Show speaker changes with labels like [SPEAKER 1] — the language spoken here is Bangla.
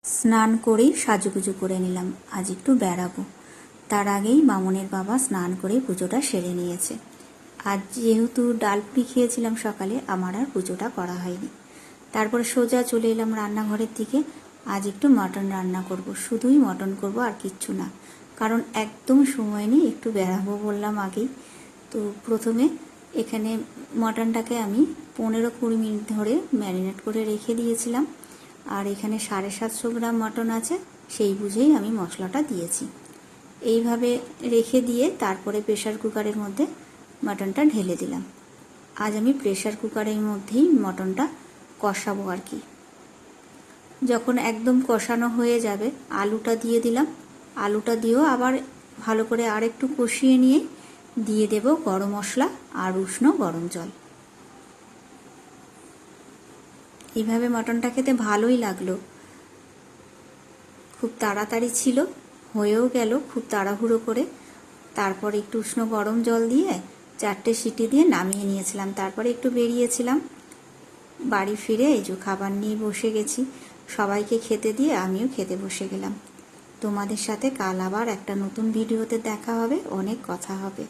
[SPEAKER 1] স্নান করেই সাজুগুজু করে নিলাম, আজ একটু বেড়াবো। তার আগেই মামনের বাবা স্নান করে পুজোটা সেরে নিয়েছে। আজ যেহেতু ডাল পুরি খেয়েছিলাম সকালে, আমার আর পুজোটা করা হয়নি। তারপরে সোজা চলে এলাম রান্নাঘরের দিকে। আজ একটু মটন রান্না করব, শুধুই মটন করব, আর কিচ্ছু না, কারণ একদম সময় নেই, একটু বেড়াবো বললাম আগেই। তো প্রথমে এখানে মটনটাকে আমি 15-20 মিনিট ধরে ম্যারিনেট করে রেখে দিয়েছিলাম। আর এখানে 750 গ্রাম মটন আছে, সেই বুঝেই আমি মশলাটা দিয়েছি। এইভাবে রেখে দিয়ে তারপরে প্রেশার কুকারের মধ্যে মটনটা ঢেলে দিলাম। আজ আমি প্রেশার কুকারের মধ্যেই মটনটা কষাবো আর কি। যখন একদম কষানো হয়ে যাবে, আলুটা দিয়ে দিলাম। আলুটা দিয়েও আবার ভালো করে আর একটু কষিয়ে নিয়ে দিয়ে দেব গরম মশলা আর উষ্ণ গরম জল। এইভাবে মটনটা খেতে ভালোই লাগলো, খুব তাড়াতাড়ি ছিল, হয়েও গেল খুব তাড়াহুড়ো করে। তারপর একটু উষ্ণ গরম জল দিয়ে 4টে সিটি দিয়ে নামিয়ে নিয়েছিলাম। তারপরে একটু বেরিয়েছিলাম, বাড়ি ফিরে এই যে খাবার নিয়ে বসে গেছি। সবাইকে খেতে দিয়ে আমিও খেতে বসে গেলাম। তোমাদের সাথে কাল আবার একটা নতুন ভিডিওতে দেখা হবে, অনেক কথা হবে।